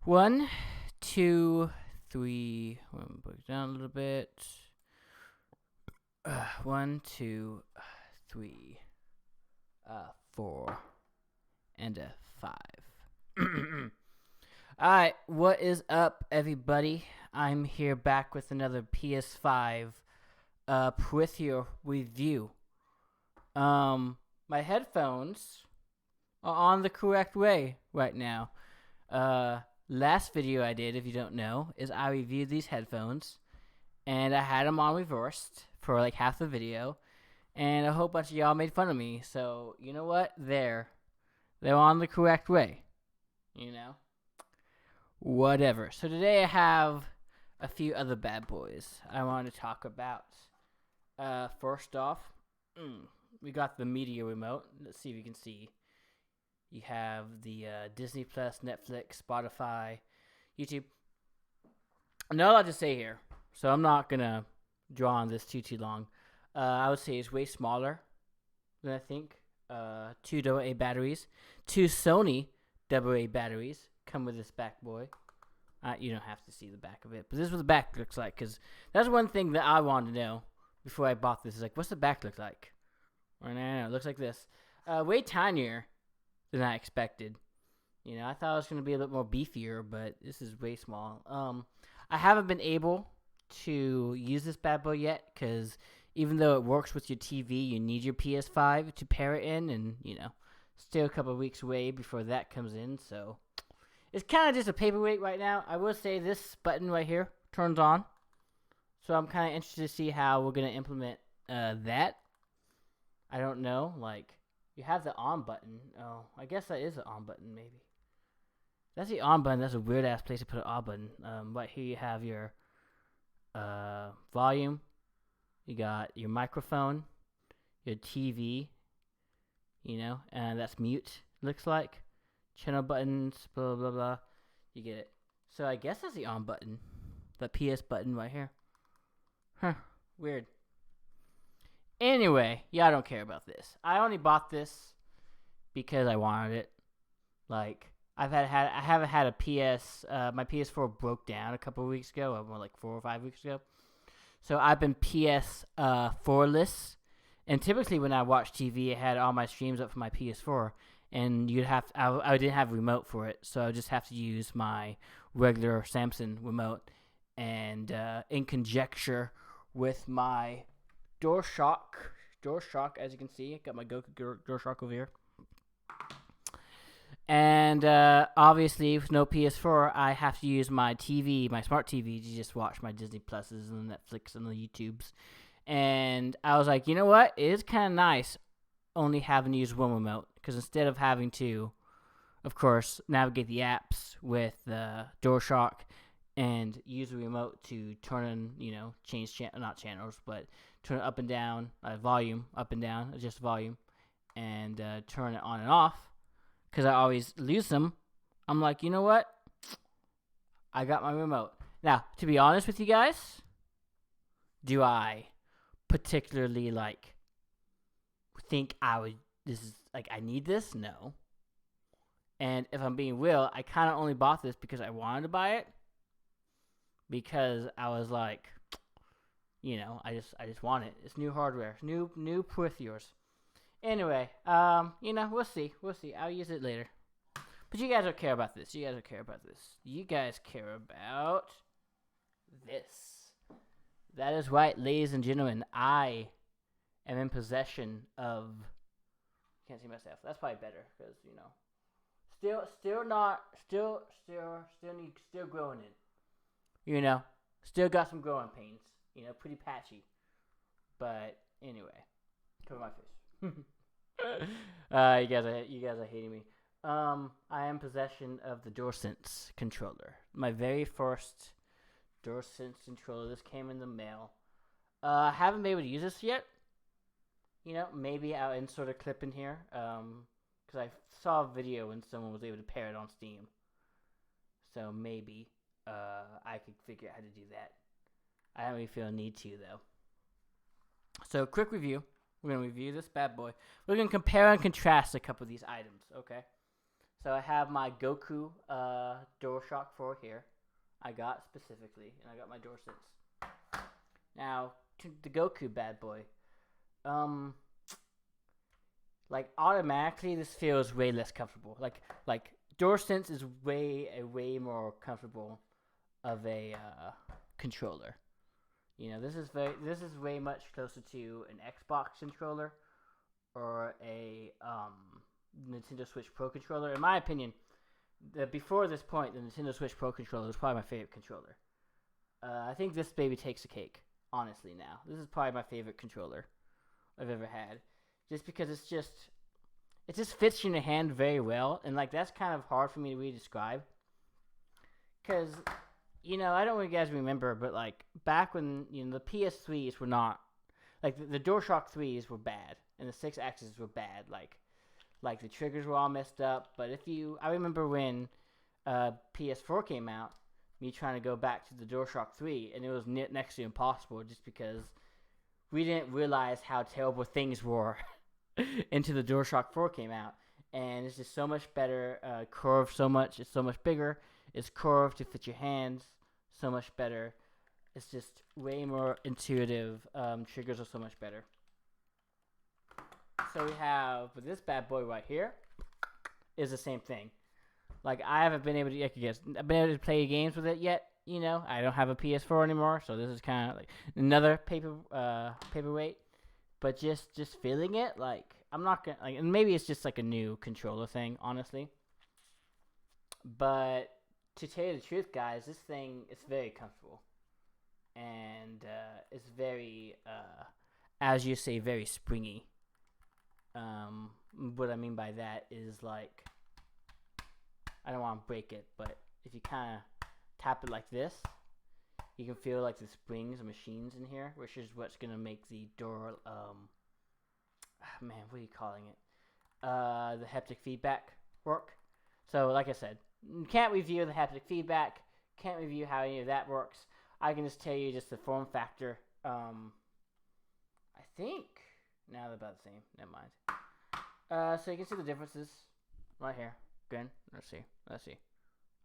One, two, three. Let me put it down a little bit. One, two, three, four, and a five. Alright, what is up, everybody? I'm here back with another PS5 with your review. My headphones are on the correct way right now. Last video I did, if you don't know, is I reviewed these headphones, and I had them on reversed for like half the video, and a whole bunch of y'all made fun of me. So you know what? They're on the correct way. You know, whatever. So today I have a few other bad boys I want to talk about. First off, we got the media remote. Let's see if you can see. You have the Disney Plus, Netflix, Spotify, YouTube. Not a lot to say here, so I'm not gonna draw on this too long. I would say it's way smaller than I think. 2 AA batteries, 2 Sony AA batteries come with this back boy. You don't have to see the back of it, but this is what the back looks like, because that's one thing that I wanted to know before I bought this. Is like, what's the back look like? Right now, it looks like this. Way tinier than I expected. You know, I thought it was going to be a little more beefier, but this is way small. I haven't been able to use this bad boy yet, because even though it works with your TV, you need your PS5 to pair it in, and, you know, still a couple of weeks away before that comes in, so it's kind of just a paperweight right now. I will say this button right here turns on, so I'm kind of interested to see how we're going to implement that. I don't know, like, you have the on button. Oh, I guess that is the on button, maybe. That's the on button. That's a weird-ass place to put an on button. Right here you have your volume. You got your microphone, your TV, you know, and that's mute, looks like. Channel buttons, blah, blah, blah. You get it. So I guess that's the on button. The PS button right here. Huh, weird. Anyway, yeah, I don't care about this. I only bought this because I wanted it. Like, I haven't had a my PS4 broke down a couple of weeks ago, more like 4 or 5 weeks ago. So I've been PS4-less, and typically when I watch TV, I had all my streams up for my PS4, and I didn't have a remote for it, so I just have to use my regular Samsung remote, and in conjecture with my DualShock, as you can see, I got my DualShock over here. And obviously, with no PS4, I have to use my TV, my smart TV, to just watch my Disney Pluses and the Netflix and the YouTubes. And I was like, you know what? It is kind of nice only having to use one remote, because instead of having to, of course, navigate the apps with DualShock and use the remote to turn on, you know, change not channels, but turn it up and down, volume up and down, adjust volume, and turn it on and off, because I always lose them. I'm like, you know what? I got my remote. Now, to be honest with you guys, do I particularly, like, think I need this? No. And if I'm being real, I kind of only bought this because I wanted to buy it, because I was like, you know, I just want it. It's new hardware, new peripherals. Anyway, you know, we'll see. I'll use it later. But you guys don't care about this. You guys care about this. That is right, ladies and gentlemen. I am in possession of. Can't see myself. That's probably better, because, you know, still growing in. You know, still got some growing pains. You know, pretty patchy. But anyway, cover my face. You guys are hating me. I am in possession of the Duelsense controller. My very first Duelsense controller. This came in the mail. I haven't been able to use this yet. You know, maybe I'll insert a clip in here. Because I saw a video when someone was able to pair it on Steam. So maybe I could figure out how to do that. I don't really feel a need to, though. So, quick review. We're going to review this bad boy. We're going to compare and contrast a couple of these items, okay? So I have my Goku DualShock 4 here. I got specifically, and I got my DualSense. Now to the Goku bad boy. Like automatically, this feels way less comfortable. Like DualSense is way more comfortable of a controller. You know, this is way much closer to an Xbox controller or a Nintendo Switch Pro controller. In my opinion, before this point, the Nintendo Switch Pro controller was probably my favorite controller. I think this baby takes the cake. Honestly, now this is probably my favorite controller I've ever had, just because it just fits in your hand very well, and like that's kind of hard for me to really describe. Because I don't know if you guys remember, but like back when the PS3s were not like the DualShock 3s were bad, and the 6-axis were bad. Like the triggers were all messed up. But I remember when PS4 came out, me trying to go back to the DualShock 3, and it was next to impossible just because we didn't realize how terrible things were until the DualShock 4 came out. And it's just so much better, curved it's so much bigger, it's curved to fit your hands so much better. It's just way more intuitive, triggers are so much better. So we have, with this bad boy right here, is the same thing. Like, I haven't been able to, I've been able to play games with it yet, I don't have a PS4 anymore, so this is kind of like another paperweight. But just feeling it, like, I'm not gonna, like, and maybe it's just like a new controller thing, honestly. But to tell you the truth, guys, this thing is very comfortable. And it's very, as you say, very springy. What I mean by that is, like, I don't want to break it, but if you kind of tap it like this, you can feel like the springs and machines in here, which is what's going to make the door, what are you calling it? The haptic feedback work. So, like I said, can't review the haptic feedback, can't review how any of that works. I can just tell you just the form factor. I think, now they're about the same, never mind. So you can see the differences right here. Again, let's see.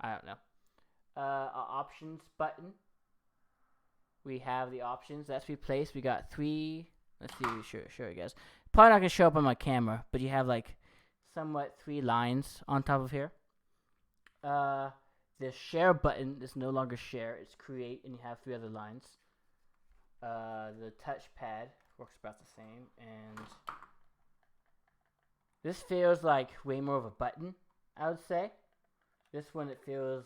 I don't know. Options button. We have the options. That's replaced. We got 3. Let's see. Show you guys. Probably not gonna show up on my camera, but you have like somewhat 3 lines on top of here. The share button is no longer share. It's create, and you have 3 other lines. The touchpad works about the same, and this feels like way more of a button, I would say. This one, it feels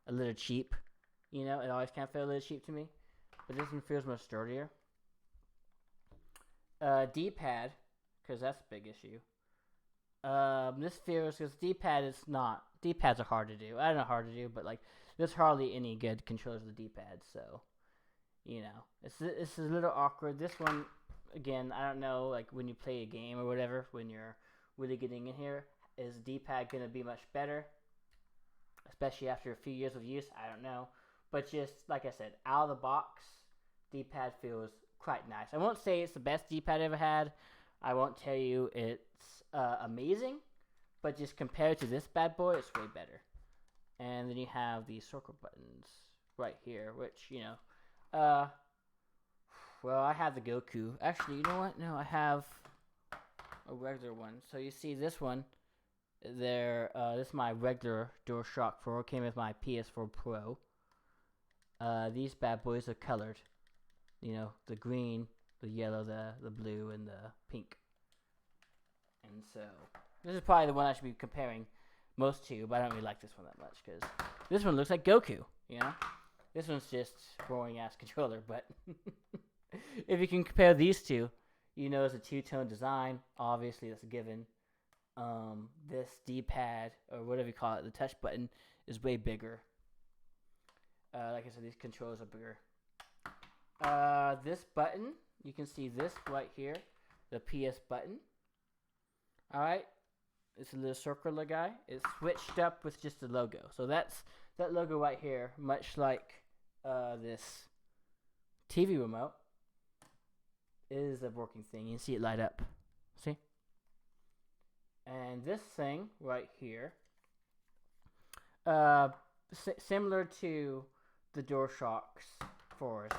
a little cheap. It always kind of feels a little cheap to me. But this one feels more sturdier. D-pad, because that's a big issue. This feels, because D-pads are hard to do. I don't know hard to do, but like, there's hardly any good controllers of the D-pad, so, it's a little awkward. This one, again, I don't know, like, when you play a game or whatever, when you're really getting in here, is D-pad going to be much better? Especially after a few years of use, I don't know. But just, like I said, out of the box, D-pad feels quite nice. I won't say it's the best D-pad I ever had. I won't tell you it's amazing. But just compared to this bad boy, it's way better. And then you have the circle buttons right here, which, well, I have the Goku. Actually, you know what? No, I have a regular one. So you see this one. This is my regular DualShock 4. Came with my PS4 Pro. These bad boys are colored. The green, the yellow, the blue, and the pink. And so, this is probably the one I should be comparing most to, but I don't really like this one that much, because this one looks like Goku, This one's just boring-ass controller, but if you can compare these two, it's a two-tone design. Obviously, that's a given. This D-pad, or whatever you call it, the touch button, is way bigger. Like I said, these controls are bigger. This button, you can see this right here, the PS button. Alright, it's a little circular guy. It's switched up with just the logo. So that logo right here, much like this TV remote, is a working thing. You can see it light up. See? And this thing right here Uh, similar to the DualShocks 4s,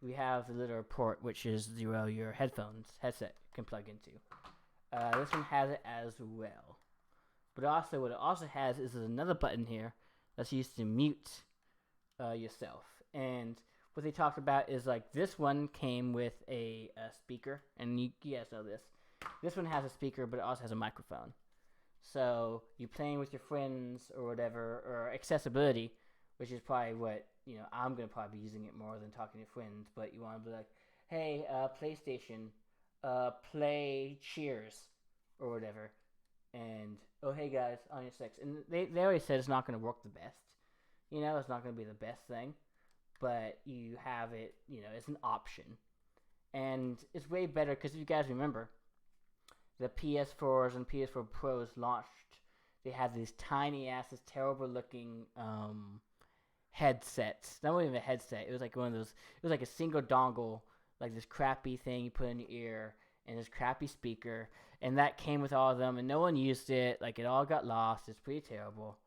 we have the little port which is your headset can plug into. This one has it as well. But also, what it also has is another button here that's used to mute yourself. And what they talked about is like this one came with a speaker, and you guys know this. This one has a speaker, but it also has a microphone. So you playing with your friends or whatever, or accessibility, which is probably what I'm gonna probably be using it more than talking to friends. But you want to be like, hey, PlayStation, play Cheers or whatever, and oh hey guys, on your six. And they already said it's not gonna work the best. It's not gonna be the best thing, but you have it. It's an option, and it's way better because if you guys remember, the PS4s and PS4 Pros launched. They had these tiny asses, terrible looking headsets. Not even a headset. It was like one of those. It was like a single dongle, like this crappy thing you put in your ear, and this crappy speaker, and that came with all of them, and no one used it. Like it all got lost. It's pretty terrible.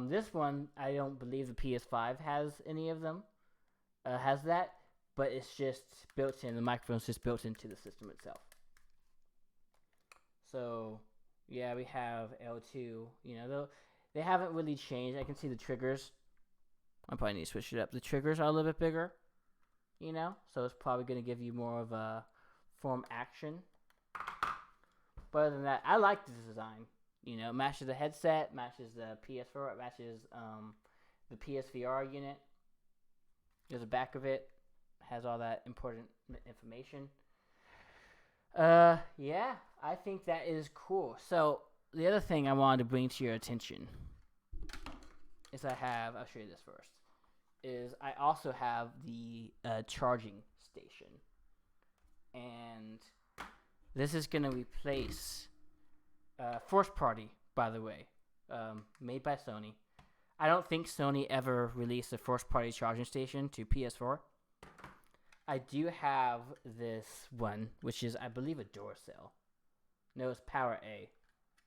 This one, I don't believe the PS5 has any of them. Has that, but it's just built in. The microphone's just built into the system itself. So, yeah, we have L2. Though they haven't really changed. I can see the triggers. I probably need to switch it up. The triggers are a little bit bigger, so it's probably going to give you more of a form action. But other than that, I like this design. It matches the headset, matches the PS4, it matches the PSVR unit. There's the back of it. Has all that important information. Yeah, I think that is cool. So the other thing I wanted to bring to your attention is I'll show you this first, is I also have the charging station. And this is going to replace Force Party, by the way, made by Sony. I don't think Sony ever released a Force Party charging station to PS4. I do have this one, which is, I believe, a Duracell. No, it's Power A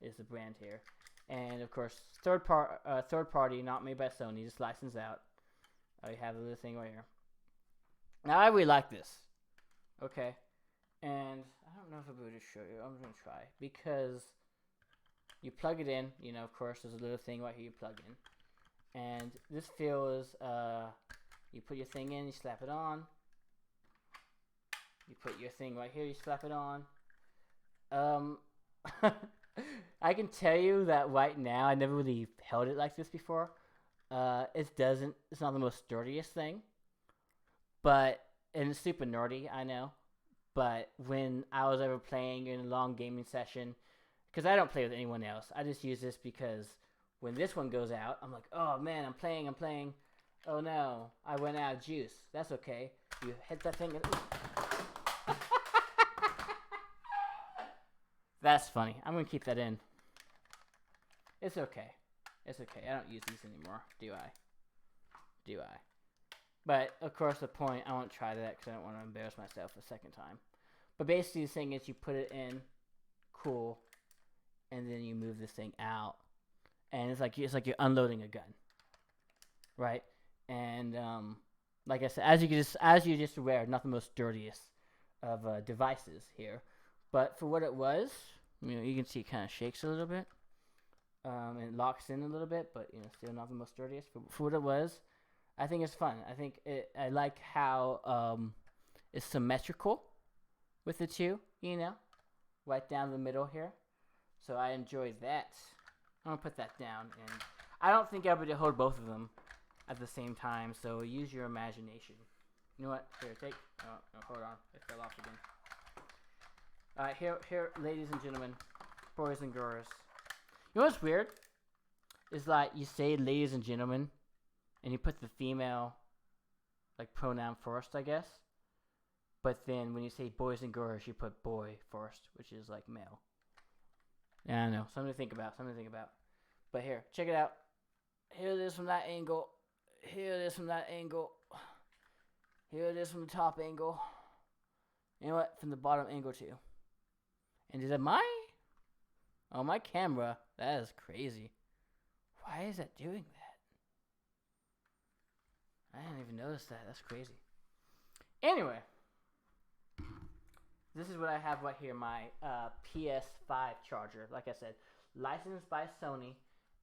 is the brand here. And, of course, third party, not made by Sony, just licensed out. I have the little thing right here. Now, I really like this. Okay. And I don't know if I'll be able to show you. I'm going to try. Because you plug it in. Of course, there's a little thing right here you plug in. And this feels, you put your thing in, you slap it on. You put your thing right here, you slap it on. I can tell you that right now, I never really held it like this before. It's not the most sturdiest thing. And it's super nerdy, I know. But when I was ever playing in a long gaming session, because I don't play with anyone else, I just use this because when this one goes out, I'm like, oh man, I'm playing. Oh no, I went out of juice. That's okay. You hit that thing and... That's funny. I'm going to keep that in. It's okay. I don't use these anymore, do I? But, of course, the point, I won't try that because I don't want to embarrass myself a second time. But basically, the thing is you put it in, cool, and then you move this thing out. And it's like you're unloading a gun, right? And, like I said, as you just aware, not the most dirtiest of devices here. But for what it was, you can see it kind of shakes a little bit. And it locks in a little bit, but still not the most sturdiest. For what it was, I think it's fun. I like how it's symmetrical with the two, right down the middle here. So I enjoyed that. I'm gonna put that down, and I don't think I'll be able to hold both of them at the same time. So use your imagination. You know what? Here, take. Oh, no, hold on. It fell off again. Here, ladies and gentlemen, boys and girls. You know what's weird? Is like you say ladies and gentlemen, and you put the female, like, pronoun first, I guess. But then when you say boys and girls, you put boy first, which is like male. Yeah, I know. Something to think about. But here, check it out. Here it is from that angle. Here it is from that angle. Here it is from the top angle. You know what? From the bottom angle too. And is it my camera? That is crazy. Why is that doing that? I didn't even notice that. That's crazy. Anyway, this is what I have right here. My PS5 charger. Like I said, licensed by Sony,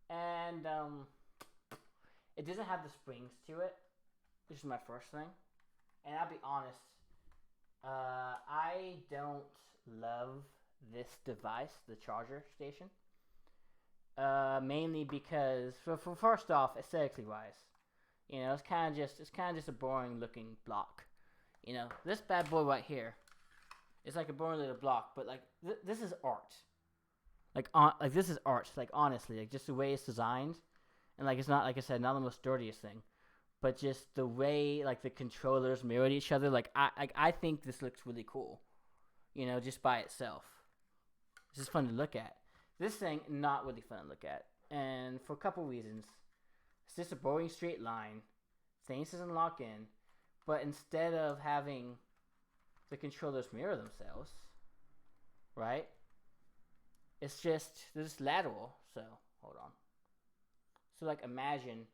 and it doesn't have the springs to it. This is my first thing, and I'll be honest. I don't love this device, the charger station. Mainly because, for first off, aesthetically wise, it's kind of just a boring looking block. This bad boy right here, it's like a boring little block, but like this is art. Like this is art. Like honestly, like just the way it's designed, and like it's not, like I said, not the most sturdiest thing, but just the way like the controllers mirrored each other. Like I think this looks really cool. Just by itself, it's just fun to look at. This thing, not really fun to look at. And for a couple reasons. It's just a boring straight line. Things doesn't lock in. But instead of having the controllers mirror themselves, right? It's just, they're just lateral. So, hold on. So, like, imagine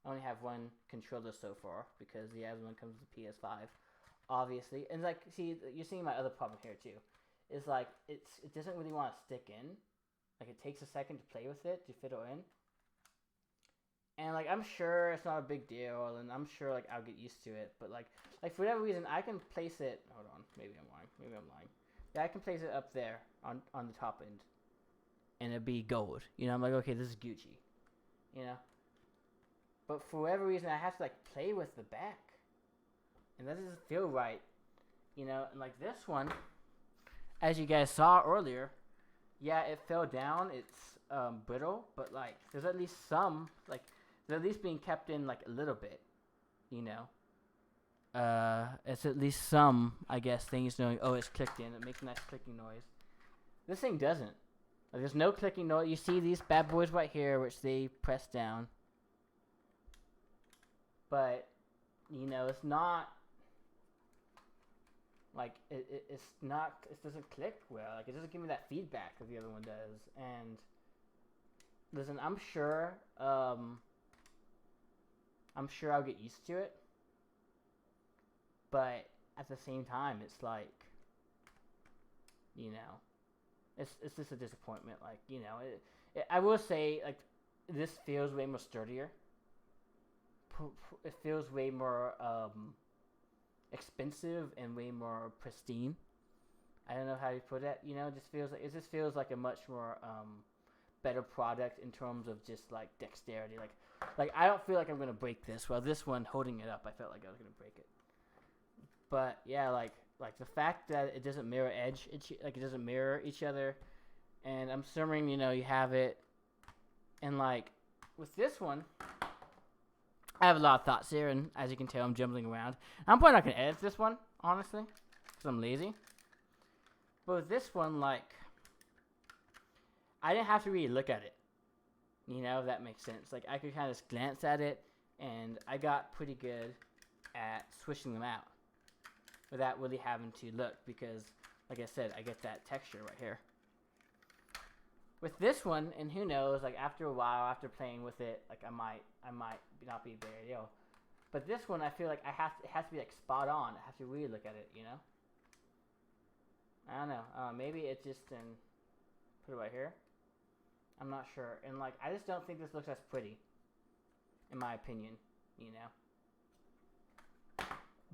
I only have one controller so far because the other one comes with the PS5, obviously. And, like, see, you're seeing my other problem here, too. Is, like, it doesn't really want to stick in. Like, it takes a second to play with it, to fiddle in. And, like, I'm sure it's not a big deal, and I'm sure, like, I'll get used to it. But, like for whatever reason, I can place it... Hold on. Maybe I'm lying. Yeah, I can place it up there on the top end. And it'd be gold. I'm like, okay, this is Gucci. But for whatever reason, I have to, like, play with the back. And that doesn't feel right. And, like, this one, as you guys saw earlier... Yeah, it fell down. It's brittle, but like there's at least some, like they're at least being kept in like a little bit, It's at least some, I guess, things knowing. Oh, it's clicked in. It makes a nice clicking noise. This thing doesn't. Like, there's no clicking noise. You see these bad boys right here, which they press down, but it's not. Like, it's not, it doesn't click well. Like, it doesn't give me that feedback that the other one does. And, listen, I'm sure I'll get used to it. But, at the same time, it's like, it's just a disappointment. Like, I will say, like, this feels way more sturdier. It feels way more, expensive and way more pristine. I don't know how you put it. It just feels like a much more better product in terms of just like dexterity. Like I don't feel like I'm gonna break this. Well, this one holding it up, I felt like I was gonna break it. But yeah, like the fact that it doesn't mirror it doesn't mirror each other, and I'm assuming you have it, and like with this one. I have a lot of thoughts here, and as you can tell, I'm jumbling around. I'm probably not going to edit this one, honestly, because I'm lazy. But with this one, like, I didn't have to really look at it. If that makes sense. Like, I could kind of just glance at it, and I got pretty good at switching them out without really having to look, because, like I said, I get that texture right here. With this one, and who knows, like after a while, after playing with it, like I might not be very ill. But this one, I feel like it has to be like spot on. I have to really look at it, I don't know. Maybe it just put it right here. I'm not sure. And like, I just don't think this looks as pretty, in my opinion,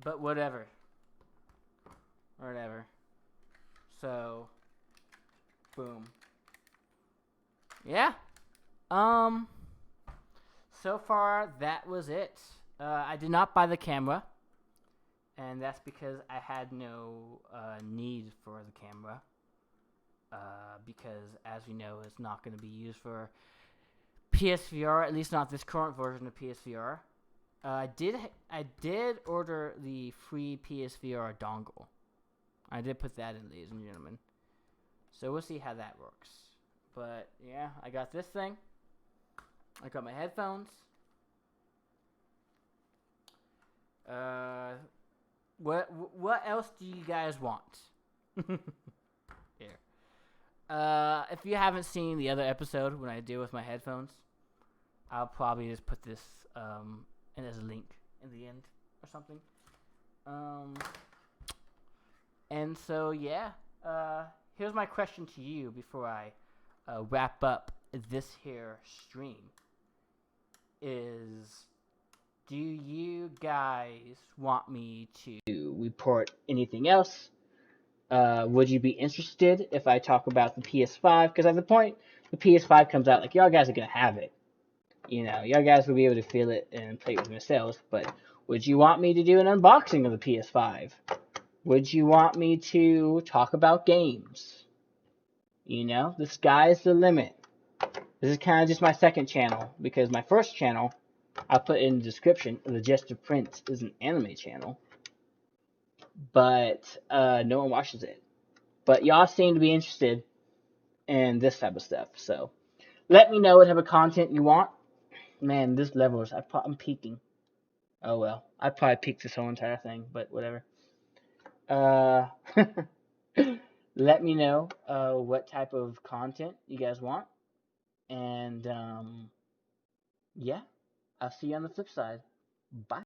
But whatever. So, boom. Yeah. So far, that was it. I did not buy the camera. And that's because I had no need for the camera. Because, as we know, it's not going to be used for PSVR, at least not this current version of PSVR. I did order the free PSVR dongle. I did put that in, ladies and gentlemen. So we'll see how that works. But yeah, I got this thing. I got my headphones. What else do you guys want? Here. If you haven't seen the other episode when I deal with my headphones, I'll probably just put this and as a link in the end or something. And so yeah, here's my question to you before I wrap up this here stream. Is do you guys want me to report anything else? Would you be interested if I talk about the PS5? Because at the point the PS5 comes out, like, y'all guys are gonna have it. You know, y'all guys will be able to feel it and play it with yourselves. But would you want me to do an unboxing of the PS5? Would you want me to talk about games? You know, the sky's the limit. This is kind of just my second channel, because my first channel, I'll put in the description, The Jester Prince, is an anime channel. But no one watches it. But y'all seem to be interested in this type of stuff. So let me know what type of content you want. Man, this level is, I'm peaking. Oh well, I probably peaked this whole entire thing, but whatever. Let me know what type of content you guys want. And yeah, I'll see you on the flip side. Bye.